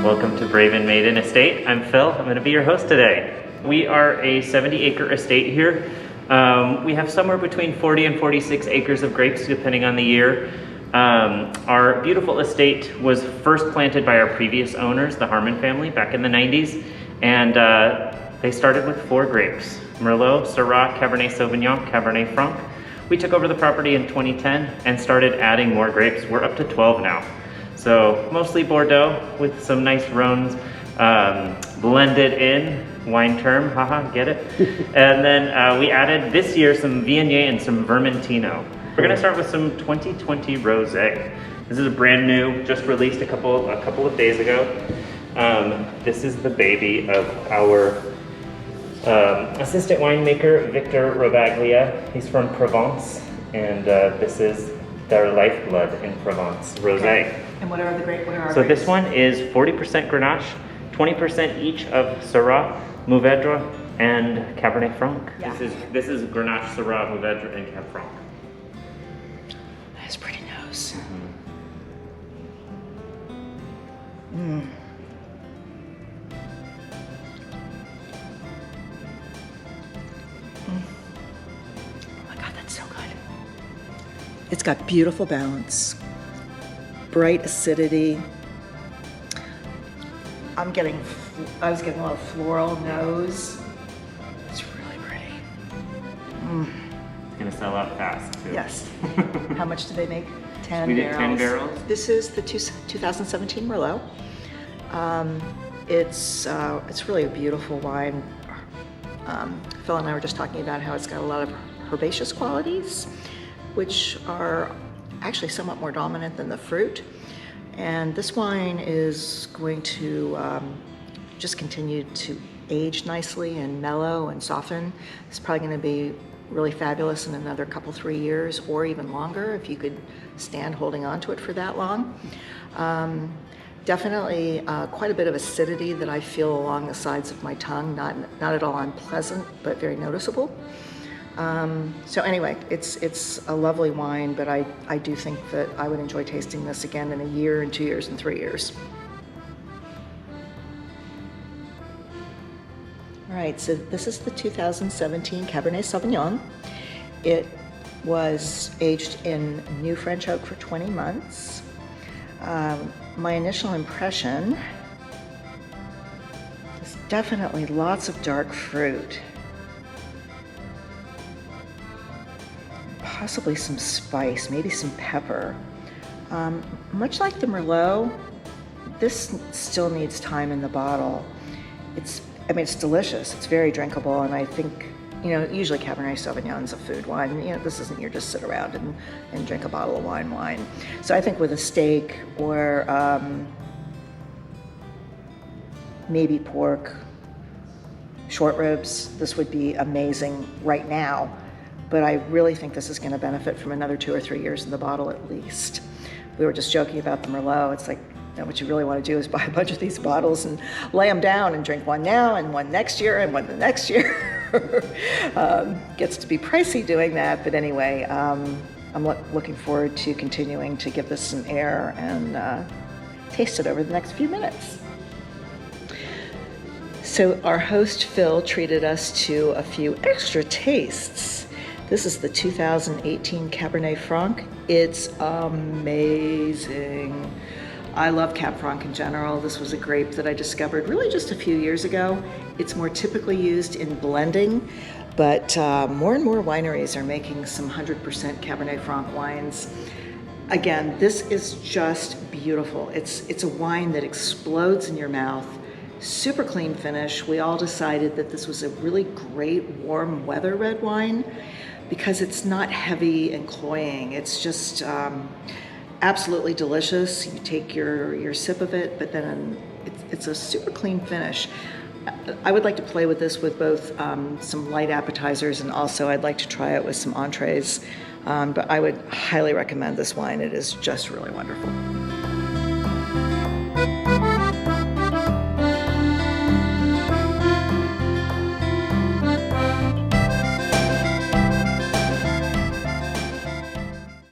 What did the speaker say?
Welcome to Brave and Maiden Estate. I'm Phil. I'm going to be your host today. We are a 70-acre estate here. We have somewhere between 40 and 46 acres of grapes depending on the year. Our beautiful estate was first planted by our previous owners, the Harmon family, back in the 90s. And they started with 4 grapes: Merlot, Syrah, Cabernet Sauvignon, Cabernet Franc. We took over the property in 2010 and started adding more grapes. We're up to 12 now. So mostly Bordeaux with some nice Rhones blended in, wine term, haha, get it? And then we added this year some Viognier and some Vermentino. We're gonna start with some 2020 Rosé. This is a brand new, just released a couple of days ago. This is the baby of our assistant winemaker, Victor Robaglia. He's from Provence, and this is their lifeblood in Provence, Rosé. Okay. And what are the grapes? So this one is 40% Grenache, 20% each of Syrah, Mourvèdre, and Cabernet Franc. Yeah. This is Grenache, Syrah, Mourvèdre, and Cab Franc. That has pretty nose. Oh my God, that's so good. It's got beautiful balance, bright acidity. I was getting a lot of floral nose. It's really pretty. It's gonna sell out fast too. Yes. How much do they make? 10 We barrels. did 10 barrels. This is the 2017 Merlot. It's really a beautiful wine. Phil and I were just talking about how it's got a lot of herbaceous qualities, which are actually somewhat more dominant than the fruit. And this wine is going to just continue to age nicely and mellow and soften. It's probably going to be really fabulous in another couple, 3 years, or even longer if you could stand holding on to it for that long. Definitely quite a bit of acidity that I feel along the sides of my tongue, not at all unpleasant, but very noticeable. So anyway, it's a lovely wine, but I do think that I would enjoy tasting this again in a year, and 2 years, and 3 years. All right, so this is the 2017 Cabernet Sauvignon. It was aged in new French oak for 20 months. My initial impression is definitely lots of dark fruit. Possibly some spice, maybe some pepper. Much like the Merlot, this still needs time in the bottle. It's delicious. It's very drinkable, and I think, usually Cabernet Sauvignon's a food wine. This isn't your just sit around and drink a bottle of wine. So I think with a steak or maybe pork, short ribs, this would be amazing right now. But I really think this is going to benefit from another 2 or 3 years in the bottle at least. We were just joking about the Merlot. It's like, what you really want to do is buy a bunch of these bottles and lay them down and drink one now and one next year and one the next year. Gets to be pricey doing that, but anyway, I'm looking forward to continuing to give this some air and taste it over the next few minutes. So our host Phil treated us to a few extra tastes. This is the 2018 Cabernet Franc. It's amazing. I love Cab Franc in general. This was a grape that I discovered really just a few years ago. It's more typically used in blending, but more and more wineries are making some 100% Cabernet Franc wines. Again, this is just beautiful. It's a wine that explodes in your mouth. Super clean finish. We all decided that this was a really great warm weather red wine because it's not heavy and cloying. It's just absolutely delicious. You take your sip of it, but then it's a super clean finish. I would like to play with this with both some light appetizers, and also I'd like to try it with some entrees. But I would highly recommend this wine. It is just really wonderful.